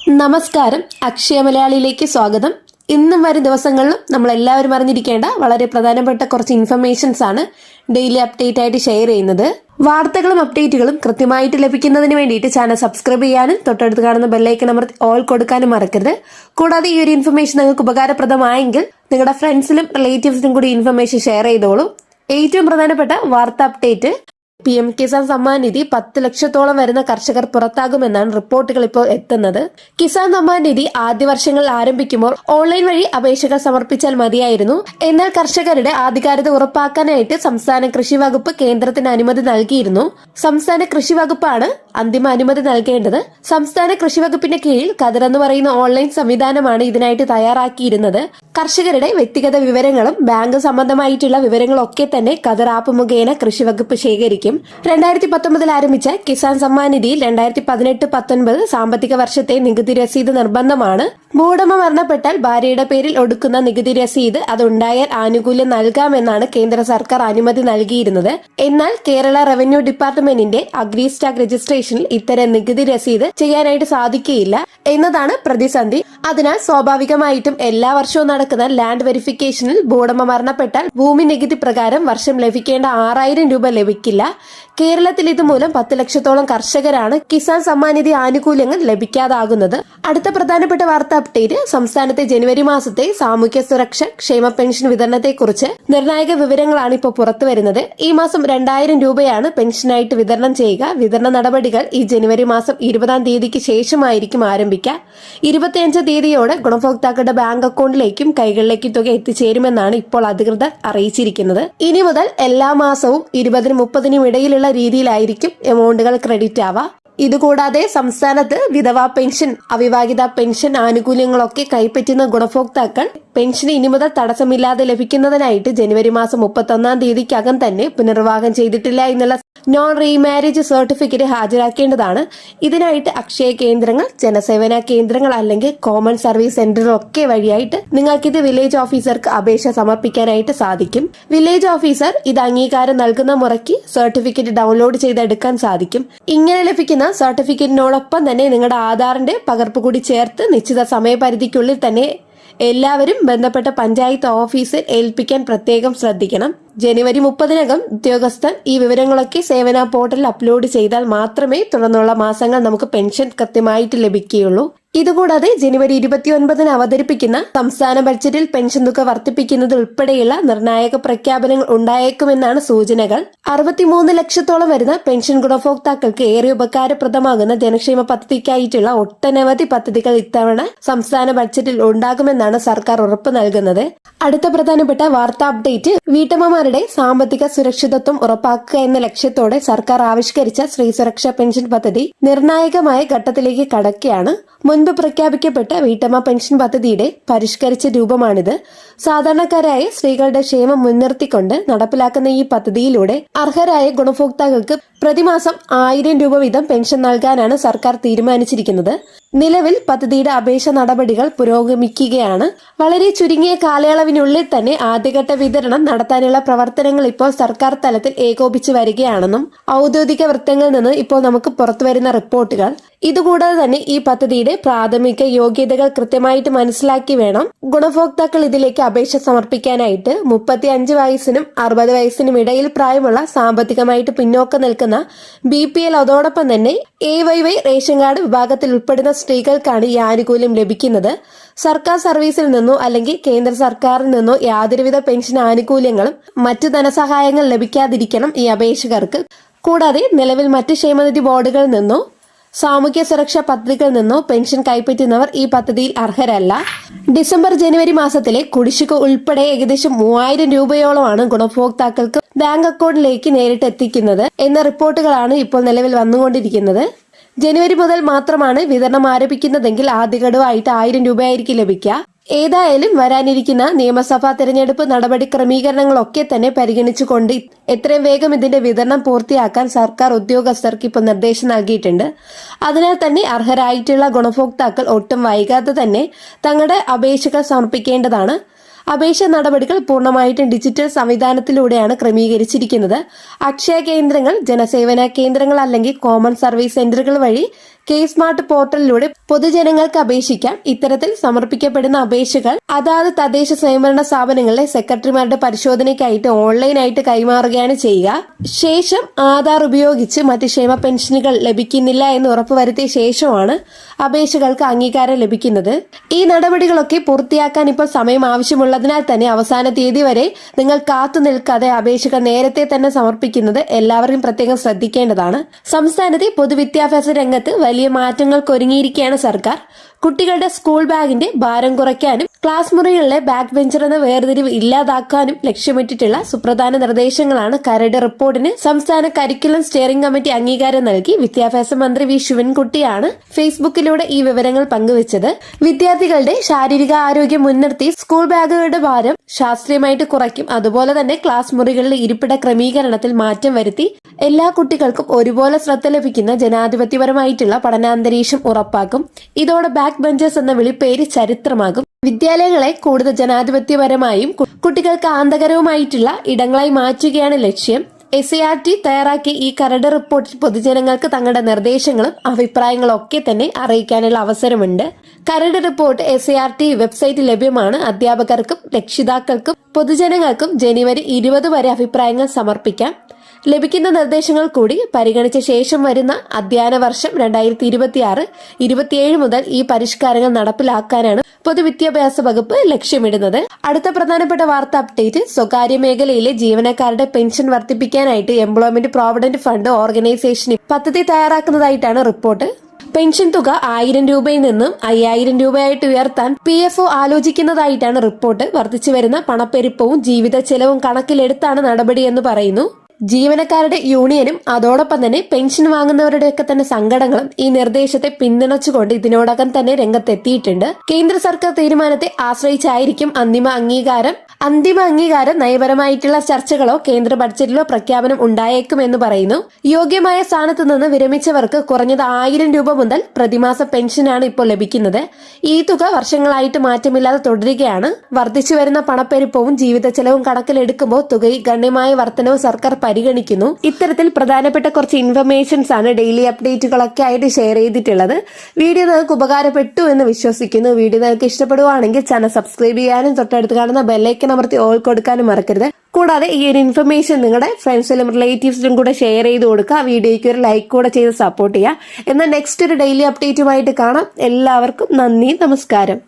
നമസ്കാരം, അക്ഷയ മലയാളിയിലേക്ക് സ്വാഗതം. ഇന്നും വരും ദിവസങ്ങളിലും നമ്മൾ എല്ലാവരും അറിഞ്ഞിരിക്കേണ്ട വളരെ പ്രധാനപ്പെട്ട കുറച്ച് ഇൻഫർമേഷൻസ് ആണ് ഡെയിലി അപ്ഡേറ്റ് ആയിട്ട് ഷെയർ ചെയ്യുന്നത്. വാർത്തകളും അപ്ഡേറ്റുകളും കൃത്യമായിട്ട് ലഭിക്കുന്നതിന് വേണ്ടിയിട്ട് ചാനൽ സബ്സ്ക്രൈബ് ചെയ്യാനും തൊട്ടടുത്ത് കാണുന്ന ബെല്ലൈക്കൺ അമർത്തി ഓൾ കൊടുക്കാനും മറക്കരുത്. കൂടാതെ ഈ ഒരു ഇൻഫർമേഷൻ നിങ്ങൾക്ക് ഉപകാരപ്രദമായെങ്കിൽ നിങ്ങളുടെ ഫ്രണ്ട്സിലും റിലേറ്റീവ്സിനും കൂടി ഇൻഫർമേഷൻ ഷെയർ ചെയ്തോളൂ. ഏറ്റവും പ്രധാനപ്പെട്ട വാർത്താ അപ്ഡേറ്റ്, PM കിസാൻ സമ്മാൻ നിധി 10 ലക്ഷത്തോളം വരുന്ന കർഷകർ പുറത്താകുമെന്നാണ് റിപ്പോർട്ടുകൾ ഇപ്പോൾ എത്തുന്നത്. കിസാൻ സമ്മാൻ നിധി ആദ്യ വർഷങ്ങളിൽ ആരംഭിക്കുമ്പോൾ ഓൺലൈൻ വഴി അപേക്ഷകൾ സമർപ്പിച്ചാൽ മതിയായിരുന്നു. എന്നാൽ കർഷകരുടെ ആധികാരികത ഉറപ്പാക്കാനായിട്ട് സംസ്ഥാന കൃഷി വകുപ്പ് കേന്ദ്രത്തിന് അനുമതി നൽകിയിരുന്നു. സംസ്ഥാന കൃഷി വകുപ്പാണ് അന്തിമ അനുമതി നൽകേണ്ടത്. സംസ്ഥാന കൃഷി വകുപ്പിന്റെ കീഴിൽ കതിർ എന്ന് പറയുന്ന ഓൺലൈൻ സംവിധാനമാണ് ഇതിനായിട്ട് തയ്യാറാക്കിയിരുന്നത്. കർഷകരുടെ വ്യക്തിഗത വിവരങ്ങളും ബാങ്ക് സംബന്ധമായിട്ടുള്ള വിവരങ്ങളൊക്കെ തന്നെ കതിർ ആപ്പ് മുഖേന കൃഷി വകുപ്പ് ശേഖരിക്കും. 2019 ആരംഭിച്ച കിസാൻ സമ്മാൻ നിധിയിൽ 2018-19 സാമ്പത്തിക വർഷത്തെ നികുതി രസീത് നിർബന്ധമാണ്. ഭൂവുടമ മരണപ്പെട്ടാൽ ഭാര്യയുടെ പേരിൽ ഒടുക്കുന്ന നികുതി രസീത് അതുണ്ടായാൽ ആനുകൂല്യം നൽകാമെന്നാണ് കേന്ദ്ര സർക്കാർ അനുമതി നൽകിയിരുന്നത്. എന്നാൽ കേരള റവന്യൂ ഡിപ്പാർട്ട്മെന്റിന്റെ അഗ്രി സ്റ്റാക്ക് രജിസ്ട്രേഷനിൽ ഇത്തരം നികുതി രസീത് ചെയ്യാനായിട്ട് സാധിക്കുകയില്ല എന്നതാണ് പ്രതിസന്ധി. അതിനാൽ സ്വാഭാവികമായിട്ടും എല്ലാ വർഷവും നടക്കുന്ന ലാൻഡ് വെരിഫിക്കേഷനിൽ ഭൂവുടമ മരണപ്പെട്ടാൽ ഭൂമി നികുതി പ്രകാരം വർഷം ലഭിക്കേണ്ട 6000 രൂപ ലഭിക്കില്ല. കേരളത്തിൽ ഇതുമൂലം 10 ലക്ഷത്തോളം കർഷകരാണ് കിസാൻ സമ്മാൻ നിധി ആനുകൂല്യങ്ങൾ ലഭിക്കാതാകുന്നത്. അടുത്ത പ്രധാനപ്പെട്ട വാർത്താ അപ്ഡേറ്റ്, സംസ്ഥാനത്തെ ജനുവരി മാസത്തെ സാമൂഹ്യ സുരക്ഷ ക്ഷേമ പെൻഷൻ വിതരണത്തെക്കുറിച്ച് നിർണായക വിവരങ്ങളാണ് ഇപ്പോൾ പുറത്തു വരുന്നത്. ഈ മാസം 2000 രൂപയാണ് പെൻഷനായിട്ട് വിതരണം ചെയ്യുക. വിതരണ നടപടികൾ ഈ ജനുവരി മാസം 20-ാം തീയതിക്ക് ശേഷമായിരിക്കും ആരംഭിക്കുക. 25-ാം തീയതിയോടെ ഗുണഭോക്താക്കളുടെ ബാങ്ക് അക്കൗണ്ടിലേക്കും കൈകളിലേക്കും തുക എത്തിച്ചേരുമെന്നാണ് ഇപ്പോൾ അധികൃതർ അറിയിച്ചിരിക്കുന്നത്. ഇനി മുതൽ എല്ലാ മാസവും 20-നും 30-നും ഇടയിലുള്ള രീതിയിലായിരിക്കും എമൗണ്ടുകൾ ക്രെഡിറ്റ് ആവുക. ഇതുകൂടാതെ സംസ്ഥാനത്ത് വിധവാ പെൻഷൻ, അവിവാഹിത പെൻഷൻ ആനുകൂല്യങ്ങളൊക്കെ കൈപ്പറ്റുന്ന ഗുണഭോക്താക്കൾ പെൻഷൻ ഇനി മുതൽ തടസ്സമില്ലാതെ ലഭിക്കുന്നതിനായിട്ട് ജനുവരി മാസം 31-ാം തീയതിക്കകം തന്നെ പുനർവിവാഹം ചെയ്തിട്ടില്ല എന്നുള്ള നോൺ റീമാരേജ് സർട്ടിഫിക്കറ്റ് ഹാജരാക്കേണ്ടതാണ്. ഇതിനായിട്ട് അക്ഷയ കേന്ദ്രങ്ങൾ, ജനസേവന കേന്ദ്രങ്ങൾ അല്ലെങ്കിൽ കോമൺ സർവീസ് സെന്ററുകളൊക്കെ വഴിയായിട്ട് നിങ്ങൾക്കിത് വില്ലേജ് ഓഫീസർക്ക് അപേക്ഷ സമർപ്പിക്കാനായിട്ട് സാധിക്കും. വില്ലേജ് ഓഫീസർ ഇത് അംഗീകാരം നൽകുന്ന മുറയ്ക്ക് സർട്ടിഫിക്കറ്റ് ഡൗൺലോഡ് ചെയ്തെടുക്കാൻ സാധിക്കും. ഇങ്ങനെ ലഭിക്കുന്ന സർട്ടിഫിക്കറ്റിനോടൊപ്പം തന്നെ നിങ്ങളുടെ ആധാറിന്റെ പകർപ്പ് കൂടി ചേർത്ത് നിശ്ചിത സമയപരിധിക്കുള്ളിൽ തന്നെ എല്ലാവരും ബന്ധപ്പെട്ട പഞ്ചായത്ത് ഓഫീസിൽ ഏൽപ്പിക്കാൻ പ്രത്യേകം ശ്രദ്ധിക്കണം. ജനുവരി 30-നകം ഉദ്യോഗസ്ഥർ ഈ വിവരങ്ങളൊക്കെ സേവന പോർട്ടലിൽ അപ്ലോഡ് ചെയ്താൽ മാത്രമേ തുടർന്നുള്ള മാസങ്ങൾ നമുക്ക് പെൻഷൻ കൃത്യമായിട്ട് ലഭിക്കുകയുള്ളൂ. ഇതുകൂടാതെ ജനുവരി 29-ന് അവതരിപ്പിക്കുന്ന സംസ്ഥാന ബഡ്ജറ്റിൽ പെൻഷൻ തുക വർദ്ധിപ്പിക്കുന്നത് ഉൾപ്പെടെയുള്ള നിർണായക പ്രഖ്യാപനങ്ങൾ ഉണ്ടായേക്കുമെന്നാണ് സൂചനകൾ. 63 ലക്ഷത്തോളം വരുന്ന പെൻഷൻ ഗുണഭോക്താക്കൾക്ക് ഏറെ ഉപകാരപ്രദമാകുന്ന ജനക്ഷേമ പദ്ധതിക്കായിട്ടുള്ള ഒട്ടനവധി പദ്ധതികൾ ഇത്തവണ സംസ്ഥാന ബഡ്ജറ്റിൽ ഉണ്ടാകുമെന്നാണ് സർക്കാർ ഉറപ്പ് നൽകുന്നത്. അടുത്ത പ്രധാനപ്പെട്ട വാർത്താ അപ്ഡേറ്റ്, വീട്ടമ്മമാരുടെ സാമ്പത്തിക സുരക്ഷിതത്വം ഉറപ്പാക്കുക എന്ന ലക്ഷ്യത്തോടെ സർക്കാർ ആവിഷ്കരിച്ച സ്ത്രീ സുരക്ഷാ പെൻഷൻ പദ്ധതി നിർണായകമായ ഘട്ടത്തിലേക്ക് കടക്കുകയാണ്. മുൻപ് പ്രഖ്യാപിക്കപ്പെട്ട വീട്ടമ്മ പെൻഷൻ പദ്ധതിയുടെ പരിഷ്കരിച്ച രൂപമാണിത്. സാധാരണക്കാരായ സ്ത്രീകളുടെ ക്ഷേമം മുൻനിർത്തിക്കൊണ്ട് നടപ്പിലാക്കുന്ന ഈ പദ്ധതിയിലൂടെ അർഹരായ ഗുണഭോക്താക്കൾക്ക് പ്രതിമാസം 1000 രൂപ വീതം പെൻഷൻ നൽകാനാണ് സർക്കാർ തീരുമാനിച്ചിരിക്കുന്നത്. നിലവിൽ പദ്ധതിയുടെ അപേക്ഷ നടപടികൾ പുരോഗമിക്കുകയാണ്. വളരെ ചുരുങ്ങിയ കാലയളവിനുള്ളിൽ തന്നെ ആദ്യഘട്ട വിതരണം നടത്താനുള്ള പ്രവർത്തനങ്ങൾ ഇപ്പോൾ സർക്കാർ തലത്തിൽ ഏകോപിച്ചു വരികയാണെന്നും ഔദ്യോഗിക വൃത്തങ്ങളിൽ നിന്ന് ഇപ്പോൾ നമുക്ക് പുറത്തുവരുന്ന റിപ്പോർട്ടുകൾ. ഇതുകൂടാതെ തന്നെ ഈ പദ്ധതിയുടെ പ്രാഥമിക യോഗ്യതകൾ കൃത്യമായിട്ട് മനസ്സിലാക്കി വേണം ഗുണഭോക്താക്കൾ ഇതിലേക്ക് അപേക്ഷ സമർപ്പിക്കാനായിട്ട്. 35 വയസ്സിനും 60 വയസ്സിനും ഇടയിൽ പ്രായമുള്ള സാമ്പത്തികമായിട്ട് പിന്നോക്കം നിൽക്കുന്ന BPL അതോടൊപ്പം തന്നെ AYY റേഷൻ കാർഡ് വിഭാഗത്തിൽ ഉൾപ്പെടുന്ന സ്ത്രീകൾക്കാണ് ഈ ആനുകൂല്യം ലഭിക്കുന്നത്. സർക്കാർ സർവീസിൽ നിന്നോ അല്ലെങ്കിൽ കേന്ദ്ര സർക്കാരിൽ നിന്നോ യാതൊരുവിധ പെൻഷൻ ആനുകൂല്യങ്ങളും മറ്റു ധനസഹായങ്ങൾ ലഭിക്കാതിരിക്കണം ഈ അപേക്ഷകർക്ക്. കൂടാതെ നിലവിൽ മറ്റ് ക്ഷേമനിധി ബോർഡുകളിൽ നിന്നോ സാമൂഹ്യ സുരക്ഷാ പദ്ധതികളിൽ നിന്നോ പെൻഷൻ കൈപ്പറ്റുന്നവർ ഈ പദ്ധതിയിൽ അർഹരല്ല. ഡിസംബർ-ജനുവരി മാസത്തിലെ കുടിശ്ശിക ഉൾപ്പെടെ ഏകദേശം 3000 രൂപയോളമാണ് ഗുണഭോക്താക്കൾക്ക് ബാങ്ക് അക്കൗണ്ടിലേക്ക് നേരിട്ട് എത്തിക്കുന്നത് എന്ന റിപ്പോർട്ടുകളാണ് ഇപ്പോൾ നിലവിൽ വന്നുകൊണ്ടിരിക്കുന്നത്. ജനുവരി മുതൽ മാത്രമാണ് വിതരണം ആരംഭിക്കുന്നതെങ്കിൽ ആദ്യ ഗഡുവായിട്ട് 1000 രൂപയായിരിക്കും ലഭിക്കുക. ഏതായാലും വരാനിരിക്കുന്ന നിയമസഭാ തെരഞ്ഞെടുപ്പ് നടപടി ക്രമീകരണങ്ങളൊക്കെ തന്നെ പരിഗണിച്ചുകൊണ്ട് എത്രയും വേഗം ഇതിന്റെ വിതരണം പൂർത്തിയാക്കാൻ സർക്കാർ ഉദ്യോഗസ്ഥർക്ക് ഇപ്പോൾ നിർദ്ദേശം നൽകിയിട്ടുണ്ട്. അതിനാൽ തന്നെ അർഹരായിട്ടുള്ള ഗുണഭോക്താക്കൾ ഒട്ടും വൈകാതെ തന്നെ തങ്ങളുടെ അപേക്ഷകൾ സമർപ്പിക്കേണ്ടതാണ്. അപേക്ഷ നടപടികൾ പൂർണ്ണമായിട്ടും ഡിജിറ്റൽ സംവിധാനത്തിലൂടെയാണ് ക്രമീകരിച്ചിരിക്കുന്നത്. അക്ഷയ കേന്ദ്രങ്ങൾ, ജനസേവന കേന്ദ്രങ്ങൾ അല്ലെങ്കിൽ കോമൺ സർവീസ് സെന്ററുകൾ വഴി കെ സ്മാർട്ട് പോർട്ടലിലൂടെ പൊതുജനങ്ങൾക്ക് അപേക്ഷിക്കാം. ഇത്തരത്തിൽ സമർപ്പിക്കപ്പെടുന്ന അപേക്ഷകൾ അതാത് തദ്ദേശ സ്വയംഭരണ സ്ഥാപനങ്ങളിലെ സെക്രട്ടറിമാരുടെ പരിശോധനയ്ക്കായിട്ട് ഓൺലൈനായിട്ട് കൈമാറുകയാണ് ചെയ്യുക. ശേഷം ആധാർ ഉപയോഗിച്ച് മറ്റ് ക്ഷേമ പെൻഷനുകൾ ലഭിക്കുന്നില്ല എന്ന് ഉറപ്പുവരുത്തിയ ശേഷമാണ് അപേക്ഷകൾക്ക് അംഗീകാരം ലഭിക്കുന്നത്. ഈ നടപടികളൊക്കെ പൂർത്തിയാക്കാൻ ഇപ്പോൾ സമയം ആവശ്യമുള്ളതിനാൽ തന്നെ അവസാന തീയതി വരെ നിങ്ങൾ കാത്തു നിൽക്കാതെ അപേക്ഷകൾ നേരത്തെ തന്നെ സമർപ്പിക്കുന്നത് എല്ലാവരും പ്രത്യേകം ശ്രദ്ധിക്കേണ്ടതാണ്. സംസ്ഥാനത്തെ പൊതുവിദ്യാഭ്യാസ രംഗത്ത് വലിയ മാറ്റങ്ങൾക്ക് ഒരുങ്ങിയിരിക്കുകയാണ് സർക്കാർ. കുട്ടികളുടെ സ്കൂൾ ബാഗിന്റെ ഭാരം കുറയ്ക്കാനും ക്ലാസ് മുറികളിലെ ബാക്ക് ബെഞ്ചർ എന്ന വേർതിരിവ് ഇല്ലാതാക്കാനും ലക്ഷ്യമിട്ടിട്ടുള്ള സുപ്രധാന നിർദ്ദേശങ്ങളാണ് കരട് റിപ്പോർട്ടിന് സംസ്ഥാന കരിക്കുലം സ്റ്റിയറിംഗ് കമ്മിറ്റി അംഗീകാരം നൽകി. വിദ്യാഭ്യാസ മന്ത്രി വി ശിവൻകുട്ടിയാണ് ഫേസ്ബുക്കിലൂടെ ഈ വിവരങ്ങൾ പങ്കുവച്ചത്. വിദ്യാർത്ഥികളുടെ ശാരീരിക ആരോഗ്യം മുൻനിർത്തി സ്കൂൾ ബാഗുകളുടെ ഭാരം ശാസ്ത്രീയമായിട്ട് കുറയ്ക്കും. അതുപോലെ തന്നെ ക്ലാസ് മുറികളിലെ ഇരിപ്പിട ക്രമീകരണത്തിൽ മാറ്റം വരുത്തി എല്ലാ കുട്ടികൾക്കും ഒരുപോലെ ശ്രദ്ധ ലഭിക്കുന്ന ജനാധിപത്യപരമായിട്ടുള്ള പഠനാന്തരീക്ഷം ഉറപ്പാക്കും. ഇതോടെ ബാക്ക് ബെഞ്ചേഴ്സ് എന്ന വിളിപ്പേര് ചരിത്രമാകും. വിദ്യാലയങ്ങളെ കൂടുതൽ ജനാധിപത്യപരമായും കുട്ടികൾക്ക് ആനന്ദകരവുമായിട്ടുള്ള ഇടങ്ങളായി മാറ്റുകയാണ് ലക്ഷ്യം. SART തയ്യാറാക്കിയ ഈ കരട് റിപ്പോർട്ടിൽ പൊതുജനങ്ങൾക്ക് തങ്ങളുടെ നിർദ്ദേശങ്ങളും അഭിപ്രായങ്ങളും ഒക്കെ തന്നെ അറിയിക്കാനുള്ള അവസരമുണ്ട്. കരട് റിപ്പോർട്ട് SART വെബ്സൈറ്റിൽ ലഭ്യമാണ്. അധ്യാപകർക്കും രക്ഷിതാക്കൾക്കും പൊതുജനങ്ങൾക്കും ജനുവരി 20 വരെ അഭിപ്രായങ്ങൾ സമർപ്പിക്കാം. ലഭിക്കുന്ന നിർദ്ദേശങ്ങൾ കൂടി പരിഗണിച്ച ശേഷം വരുന്ന അധ്യയന വർഷം 2026-27 മുതൽ ഈ പരിഷ്കാരങ്ങൾ നടപ്പിലാക്കാനാണ് പൊതുവിദ്യാഭ്യാസ വകുപ്പ് ലക്ഷ്യമിടുന്നത്. അടുത്ത പ്രധാനപ്പെട്ട വാർത്ത അപ്ഡേറ്റ്, സ്വകാര്യ മേഖലയിലെ ജീവനക്കാരുടെ പെൻഷൻ വർദ്ധിപ്പിക്കാനായിട്ട് എംപ്ലോയ്മെന്റ് പ്രോവിഡന്റ് ഫണ്ട് ഓർഗനൈസേഷൻ പദ്ധതി തയ്യാറാക്കുന്നതായിട്ടാണ് റിപ്പോർട്ട്. പെൻഷൻ തുക 1000 രൂപയിൽ നിന്നും 5000 രൂപയായിട്ട് ഉയർത്താൻ PFO ആലോചിക്കുന്നതായിട്ടാണ് റിപ്പോർട്ട്. വർദ്ധിച്ചുവരുന്ന പണപ്പെരുപ്പവും ജീവിത ചെലവും കണക്കിലെടുത്താണ് നടപടിയെന്ന് പറയുന്നു. ജീവനക്കാരുടെ യൂണിയനും അതോടൊപ്പം തന്നെ പെൻഷൻ വാങ്ങുന്നവരുടെയൊക്കെ തന്നെ സംഘടനകളും ഈ നിർദ്ദേശത്തെ പിന്തുണച്ചുകൊണ്ട് ഇതിനോടകം തന്നെ രംഗത്തെത്തിയിട്ടുണ്ട്. കേന്ദ്ര സർക്കാർ തീരുമാനത്തെ ആശ്രയിച്ചായിരിക്കും അന്തിമ അംഗീകാരം നയപരമായിട്ടുള്ള ചർച്ചകളോ കേന്ദ്ര ബഡ്ജറ്റിലോ പ്രഖ്യാപനം ഉണ്ടായേക്കുമെന്ന് പറയുന്നു. യോഗ്യമായ സ്ഥാനത്ത് നിന്ന് വിരമിച്ചവർക്ക് കുറഞ്ഞത് 1000 രൂപ മുതൽ പ്രതിമാസ പെൻഷനാണ് ഇപ്പോൾ ലഭിക്കുന്നത്. ഈ തുക വർഷങ്ങളായിട്ട് മാറ്റമില്ലാതെ തുടരുകയാണ്. വർദ്ധിച്ചു വരുന്ന പണപ്പെരുപ്പവും ജീവിത ചെലവും കണക്കിലെടുക്കുമ്പോൾ തുകയിൽ ഗണ്യമായ വർധനവ് സർക്കാർ പരിഗണിക്കുന്നു. ഇത്തരത്തിൽ പ്രധാനപ്പെട്ട കുറച്ച് ഇൻഫർമേഷൻസ് ആണ് ഡെയിലി അപ്ഡേറ്റുകളൊക്കെ ആയിട്ട് ഷെയർ ചെയ്തിട്ടുള്ളത്. വീഡിയോ നിങ്ങൾക്ക് ഉപകാരപ്പെട്ടു എന്ന് വിശ്വസിക്കുന്നു. വീഡിയോ നിങ്ങൾക്ക് ഇഷ്ടപ്പെടുവാണെങ്കിൽ ചാനൽ സബ്സ്ക്രൈബ് ചെയ്യാനും തൊട്ടടുത്ത് കാണുന്ന ബെല്ലൈക്കൺ അമർത്തി ഓൾ കൊടുക്കാനും മറക്കരുത്. കൂടാതെ ഈ ഒരു ഇൻഫർമേഷൻ നിങ്ങളുടെ ഫ്രണ്ട്സിലും റിലേറ്റീവ്സിലും കൂടെ ഷെയർ ചെയ്ത് കൊടുക്കുക. വീഡിയോയ്ക്ക് ഒരു ലൈക്ക് കൂടെ ചെയ്ത് സപ്പോർട്ട് ചെയ്യുക. എന്നാൽ നെക്സ്റ്റ് ഒരു ഡെയിലി അപ്ഡേറ്റുമായിട്ട് കാണാം. എല്ലാവർക്കും നന്ദി, നമസ്കാരം.